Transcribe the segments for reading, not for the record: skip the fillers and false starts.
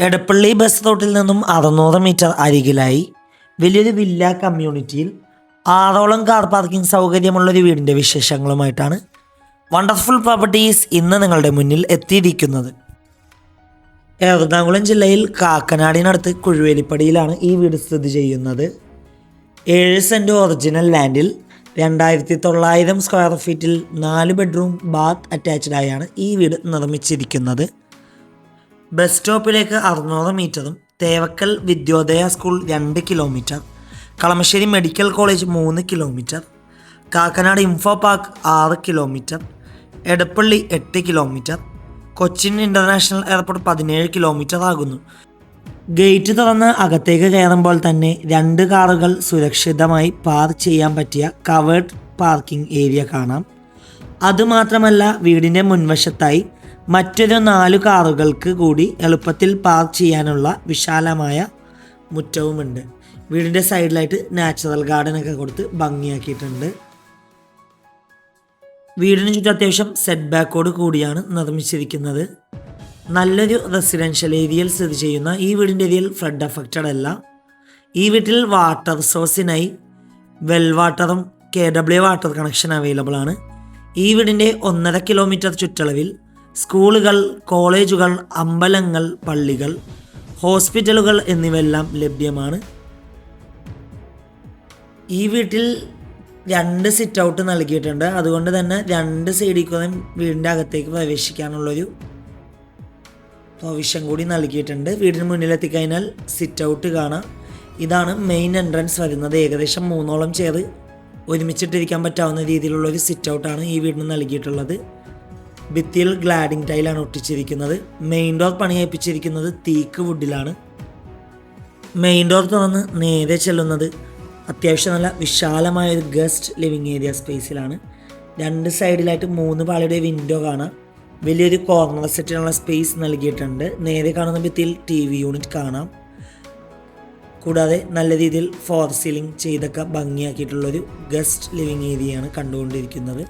Edappally bus റൂട്ടിൽ നിന്നും 600 metre അരികിലായി വലിയൊരു വില്ല കമ്മ്യൂണിറ്റിയിൽ 6ഓളം കാർ പാർക്കിംഗ് സൗകര്യമുള്ളൊരു വീടിൻ്റെ വിശേഷങ്ങളുമായിട്ടാണ് വണ്ടർഫുൾ പ്രോപ്പർട്ടീസ് ഇന്ന് നിങ്ങളുടെ മുന്നിൽ എത്തിയിരിക്കുന്നത്. എറണാകുളം ജില്ലയിൽ കാക്കനാടിനടുത്ത് കുഴുവേലിപ്പടിയിലാണ് ഈ വീട് സ്ഥിതി ചെയ്യുന്നത്. 7 സെൻറ്റ് ഒറിജിനൽ ലാൻഡിൽ 2900 സ്ക്വയർ ഫീറ്റിൽ 4 ബെഡ്റൂം ബാത്ത് അറ്റാച്ച്ഡായാണ് ഈ വീട് നിർമ്മിച്ചിരിക്കുന്നത്. ബസ് സ്റ്റോപ്പിലേക്ക് 600 മീറ്ററും Thevakkal Vidyodaya school 2 kilometre, Kalamassery medical college 3 kilometre, Kakkanad info park 6 kilometre, Edappally 8 kilometre, Cochin international airport 17 kilometre ആകുന്നു. ഗേറ്റ് തുറന്ന് അകത്തേക്ക് കയറുമ്പോൾ തന്നെ 2 കാറുകൾ സുരക്ഷിതമായി പാർക്ക് ചെയ്യാൻ പറ്റിയ കവേർഡ് പാർക്കിംഗ് ഏരിയ കാണാം. അതുമാത്രമല്ല, വീടിൻ്റെ മുൻവശത്തായി മറ്റൊരു 4 കാറുകൾക്ക് കൂടി എളുപ്പത്തിൽ പാർക്ക് ചെയ്യാനുള്ള വിശാലമായ മുറ്റവുമുണ്ട്. വീടിൻ്റെ സൈഡിലായിട്ട് നാച്ചുറൽ ഗാർഡനൊക്കെ കൊടുത്ത് ഭംഗിയാക്കിയിട്ടുണ്ട്. വീടിന് ചുറ്റും അത്യാവശ്യം സെറ്റ് ബാക്കോട് കൂടിയാണ് നിർമ്മിച്ചിരിക്കുന്നത്. നല്ലൊരു റെസിഡൻഷ്യൽ ഏരിയയിൽ സ്ഥിതി ചെയ്യുന്ന ഈ വീടിൻ്റെ ഏരിയയിൽ ഫ്ലഡ് അഫക്റ്റഡ് അല്ല. ഈ വീട്ടിൽ വാട്ടർ സോഴ്സിനായി വെൽ വാട്ടറും KW വാട്ടർ കണക്ഷൻ അവൈലബിൾ ആണ്. ഈ വീടിൻ്റെ 1.5 കിലോമീറ്റർ ചുറ്റളവിൽ സ്കൂളുകൾ, കോളേജുകൾ, അമ്പലങ്ങൾ, പള്ളികൾ, ഹോസ്പിറ്റലുകൾ എന്നിവയെല്ലാം ലഭ്യമാണ്. ഈ വീട്ടിൽ 2 സിറ്റ് ഔട്ട് നൽകിയിട്ടുണ്ട്. അതുകൊണ്ട് തന്നെ 2 സൈഡിൽ കൂടെ വീടിൻ്റെ അകത്തേക്ക് പ്രവേശിക്കാനുള്ളൊരു പ്രൊവിഷൻ കൂടി നൽകിയിട്ടുണ്ട്. വീടിന് മുന്നിലെത്തിക്കഴിഞ്ഞാൽ സിറ്റ് ഔട്ട് കാണാം. ഇതാണ് മെയിൻ എൻട്രൻസ് വരുന്നത്. ഏകദേശം 3ഓളം ചെയർ ഒരുമിച്ചിട്ടിരിക്കാൻ പറ്റാവുന്ന രീതിയിലുള്ളൊരു സിറ്റ് ഔട്ടാണ് ഈ വീടിന് നൽകിയിട്ടുള്ളത്. ഭിത്തിയിൽ ഗ്ലാഡിംഗ് ടൈലാണ് ഒട്ടിച്ചിരിക്കുന്നത്. മെയിൻ ഡോർ പണിയപ്പിച്ചിരിക്കുന്നത് തേക്ക് വുഡിലാണ്. മെയിൻ ഡോർ തുറന്ന് നേരെ ചെല്ലുന്നത് അത്യാവശ്യം നല്ല വിശാലമായ ഒരു ഗസ്റ്റ് ലിവിങ് ഏരിയ സ്പേസിലാണ്. 2 സൈഡിലായിട്ട് 3 പാളിയുടെ വിൻഡോ കാണാം. വലിയൊരു കോർണർ സെറ്റിനുള്ള സ്പേസ് നൽകിയിട്ടുണ്ട്. നേരെ കാണുന്ന ഭിത്തിയിൽ TV യൂണിറ്റ് കാണാം. കൂടാതെ നല്ല രീതിയിൽ ഫോർ സീലിംഗ് ചെയ്തൊക്കെ ഭംഗിയാക്കിയിട്ടുള്ളൊരു ഗസ്റ്റ് ലിവിങ് ഏരിയയാണ് കണ്ടുകൊണ്ടിരിക്കുന്നത്.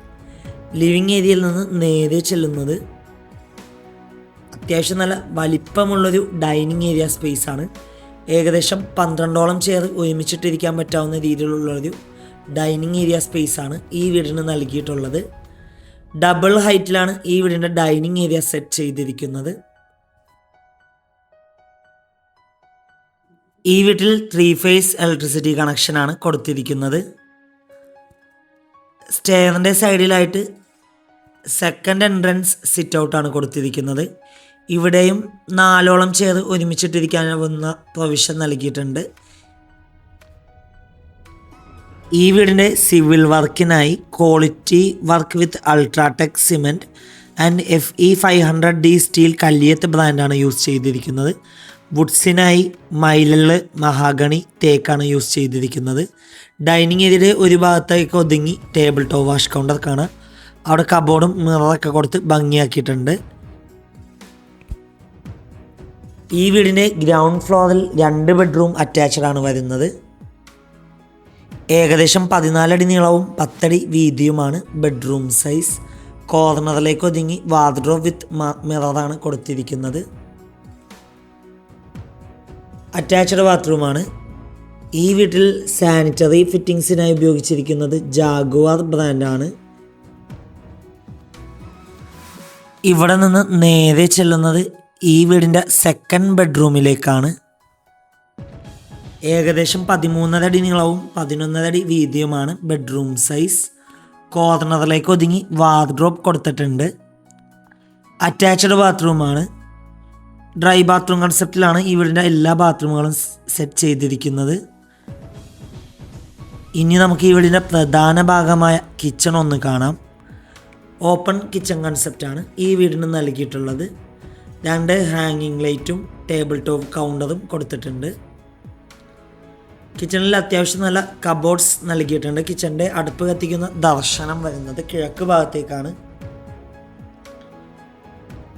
ലിവിങ് ഏരിയയിൽ നിന്ന് നേരെ ചെല്ലുന്നത് അത്യാവശ്യം നല്ല വലിപ്പമുള്ളൊരു ഡൈനിങ് ഏരിയ സ്പേസാണ്. ഏകദേശം 12ഓളം ചെയർ ഒരുമിച്ചിട്ടിരിക്കാൻ പറ്റാവുന്ന രീതിയിലുള്ളൊരു ഡൈനിങ് ഏരിയ സ്പേസാണ് ഈ വീടിന് നൽകിയിട്ടുള്ളത്. ഡബിൾ ഹൈറ്റിലാണ് ഈ വീടിൻ്റെ ഡൈനിങ് ഏരിയ സെറ്റ് ചെയ്തിരിക്കുന്നത്. ഈ വീട്ടിൽ 3 ഫേസ് ഇലക്ട്രിസിറ്റി കണക്ഷനാണ് കൊടുത്തിരിക്കുന്നത്. സ്റ്റെയറിൻ്റെ സൈഡിലായിട്ട് സെക്കൻഡ് എൻട്രൻസ് സിറ്റ് ഔട്ടാണ് കൊടുത്തിരിക്കുന്നത്. ഇവിടെയും 4ഓളം ചെയർ ഒരുമിച്ചിട്ടിരിക്കാവുന്ന പ്രൊവിഷൻ നൽകിയിട്ടുണ്ട്. ഈ വീടിൻ്റെ സിവിൽ വർക്കിനായി quality work with UltraTech cement and FE 500D steel Kalliyath ബ്രാൻഡാണ് യൂസ് ചെയ്തിരിക്കുന്നത്. വുഡ്സിനായി മൈലള്, മഹാഗണി, തേക്കാണ് യൂസ് ചെയ്തിരിക്കുന്നത്. ഡൈനിങ് ഏരിയയുടെ ഒരു ഭാഗത്തേക്ക് ഒതുങ്ങി ടേബിൾ ടോപ്പ് വാഷ് കൗണ്ടർ കാണാം. അവിടെ കബോർഡും മിററൊക്കെ കൊടുത്ത് ഭംഗിയാക്കിയിട്ടുണ്ട്. ഈ വീടിൻ്റെ ഗ്രൗണ്ട് ഫ്ലോറിൽ 2 ബെഡ്റൂം അറ്റാച്ച്ഡ് ആണ് വരുന്നത്. ഏകദേശം 14 അടി നീളവും 10 അടി വീതിയുമാണ് ബെഡ്റൂം സൈസ്. കോർണറിലേക്ക് ഒതുങ്ങി വാർഡ്രോബ് വിത്ത് മിററാണ് കൊടുത്തിരിക്കുന്നത്. അറ്റാച്ച്ഡ് ബാത്റൂമാണ്. ഈ വീട്ടിൽ സാനിറ്ററി ഫിറ്റിങ്സിനായി ഉപയോഗിച്ചിരിക്കുന്നത് ജാഗ്വാർ ബ്രാൻഡാണ്. ഇവിടെ നിന്ന് നേരെ ചെല്ലുന്നത് ഈ വീടിൻ്റെ സെക്കൻഡ് ബെഡ്റൂമിലേക്കാണ്. ഏകദേശം 13.5 അടി നീളവും 11 അടി വീതിയുമാണ് ബെഡ്റൂം സൈസ്. കോർണറിലേക്ക് ഒതുങ്ങി വാർഡ്രോബ് കൊടുത്തിട്ടുണ്ട്. അറ്റാച്ച്ഡ് ബാത്റൂമാണ്. ഡ്രൈ ബാത്റൂം കൺസെപ്റ്റിലാണ് ഈ വീടിൻ്റെ എല്ലാ ബാത്റൂമുകളും സെറ്റ് ചെയ്തിരിക്കുന്നത്. ഇനി നമുക്ക് ഈ വീടിൻ്റെ പ്രധാന ഭാഗമായ കിച്ചൺ ഒന്ന് കാണാം. ഓപ്പൺ കിച്ചൺ കൺസെപ്റ്റാണ് ഈ വീടിന് നൽകിയിട്ടുള്ളത്. 2 ഹാങ്ങിങ് ലൈറ്റും ടേബിൾ ടോപ്പ് കൗണ്ടറും കൊടുത്തിട്ടുണ്ട്. കിച്ചണിൽ അത്യാവശ്യം നല്ല കബോർഡ്സ് നൽകിയിട്ടുണ്ട്. കിച്ചണിൻ്റെ അടുപ്പ് കത്തിക്കുന്ന ദർശനം വരുന്നത് കിഴക്ക് ഭാഗത്തേക്കാണ്.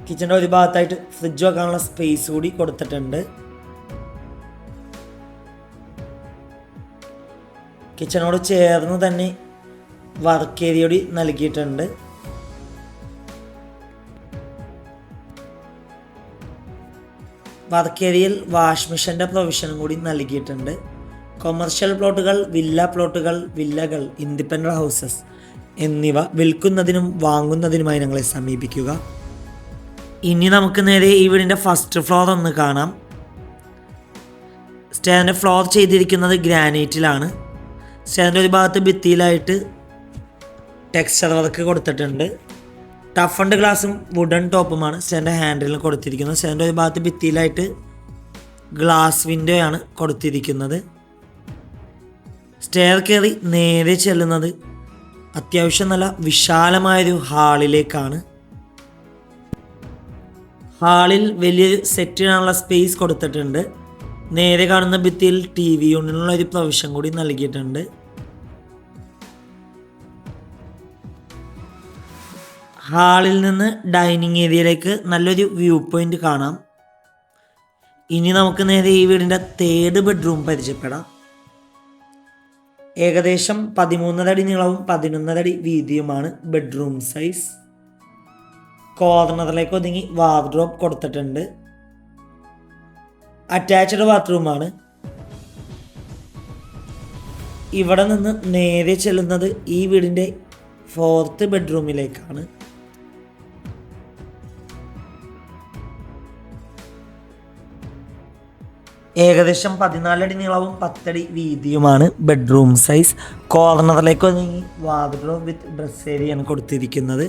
കിച്ചണിൻ്റെ ഒരു ഭാഗത്തായിട്ട് ഫ്രിഡ്ജ് വെക്കാനുള്ള സ്പേസ് കൂടി കൊടുത്തിട്ടുണ്ട്. കിച്ചണോട് ചേർന്ന് തന്നെ വർക്ക് ഏരിയ കൂടി നൽകിയിട്ടുണ്ട്. വർക്ക് ഏരിയയിൽ വാഷ് മെഷീൻ്റെ പ്രൊവിഷനും കൂടി നൽകിയിട്ടുണ്ട്. കൊമേർഷ്യൽ പ്ലോട്ടുകൾ, വില്ല പ്ലോട്ടുകൾ, വില്ലകൾ, ഇൻഡിപെൻഡൻ്റ് ഹൗസസ് എന്നിവ വിൽക്കുന്നതിനും വാങ്ങുന്നതിനുമായി ഞങ്ങളെ സമീപിക്കുക. ഇനി നമുക്ക് നേരെ ഈ വീടിൻ്റെ ഫസ്റ്റ് ഫ്ലോർ ഒന്ന് കാണാം. സ്റ്റെയറിൻ്റെ ഫ്ലോർ ചെയ്തിരിക്കുന്നത് ഗ്രാനൈറ്റിലാണ്. സ്റ്റെയറിൻ്റെ ഒരു ഭാഗത്ത് ഭിത്തിയിലായിട്ട് ടെക്സ്ചർ വർക്ക് കൊടുത്തിട്ടുണ്ട്. ടഫ് ആൻഡ് ഗ്ലാസും വുഡൻ ടോപ്പുമാണ് സ്റ്റെയറിൻ്റെ ഹാൻഡിലിന് കൊടുത്തിരിക്കുന്നത്. സ്റ്റെയറിൻ്റെ ഒരു ഭാഗത്ത് ഭിത്തിയിലായിട്ട് ഗ്ലാസ് വിൻഡോ ആണ് കൊടുത്തിരിക്കുന്നത്. സ്റ്റെയർ കയറി നേരെ ചെല്ലുന്നത് അത്യാവശ്യം നല്ല വിശാലമായൊരു ഹാളിലേക്കാണ്. ഹാളിൽ വലിയൊരു സെറ്റിനാനുള്ള സ്പേസ് കൊടുത്തിട്ടുണ്ട്. നേരെ കാണുന്ന ഭിത്തിയിൽ TV യൂണിനുള്ള ഒരു പ്രൊവിഷൻ കൂടി നൽകിയിട്ടുണ്ട്. ഹാളിൽ നിന്ന് ഡൈനിങ് ഏരിയയിലേക്ക് നല്ലൊരു വ്യൂ പോയിന്റ് കാണാം. ഇനി നമുക്ക് നേരെ ഈ വീടിൻ്റെ 3rd ബെഡ്റൂം പരിചയപ്പെടാം. ഏകദേശം 13 അടി നീളവും 11 അടി വീതിയുമാണ് ബെഡ്റൂം സൈസ്. കോർണറിലേക്ക് ഒതുങ്ങി വാർഡ്രോബ് കൊടുത്തിട്ടുണ്ട്. അറ്റാച്ച്ഡ് ബാത്റൂമാണ്. ഇവിടെ നിന്ന് നേരെ ചെല്ലുന്നത് ഈ വീടിൻ്റെ 4th ബെഡ്റൂമിലേക്കാണ്. ഏകദേശം 14 അടി നീളവും 10 അടി വീതിയുമാണ് ബെഡ്റൂം സൈസ്. കോർണറിലേക്ക് ഒതുങ്ങി വാർഡ്രോബ് വിത്ത് ഡ്രസ് ഏരിയയാണ് കൊടുത്തിരിക്കുന്നത്.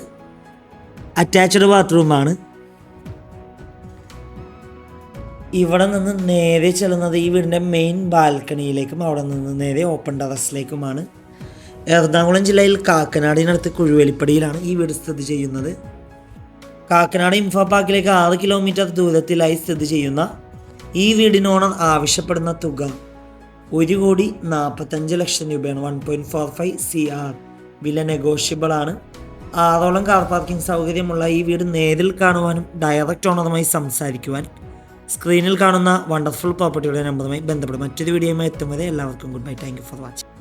അറ്റാച്ച്ഡ് ബാത്റൂമാണ്. ഇവിടെ നിന്ന് നേരെ ചെല്ലുന്നത് ഈ വീടിൻ്റെ മെയിൻ ബാൽക്കണിയിലേക്കും അവിടെ നിന്ന് നേരെ ഓപ്പൺ ടെറസിലേക്കുമാണ്. എറണാകുളം ജില്ലയിൽ കാക്കനാടിനടുത്ത് കുഴുവേലിപ്പടിയിലാണ് ഈ വീട് സ്ഥിതി ചെയ്യുന്നത്. കാക്കനാട് ഇൻഫോ പാർക്കിലേക്ക് 6 കിലോമീറ്റർ ദൂരത്തിലായി സ്ഥിതി ചെയ്യുന്ന ഈ വീടിന് ഓണർ ആവശ്യപ്പെടുന്ന തുക 1,45,00,000 രൂപയാണ്. 1.45 CR. വില നെഗോഷ്യബിൾ ആണ്. 6ഓളം കാർ പാർക്കിംഗ് സൗകര്യമുള്ള ഈ വീട് നേരിൽ കാണുവാനും ഡയറക്റ്റ് ഓണറുമായി സംസാരിക്കുവാൻ സ്ക്രീനിൽ കാണുന്ന വണ്ടർഫുൾ പ്രോപ്പർട്ടിയുടെ നമ്പറുമായി ബന്ധപ്പെടും. മറ്റൊരു വീഡിയോയുമായി എത്തും വരെ എല്ലാവർക്കും good bye. Thank you for watching.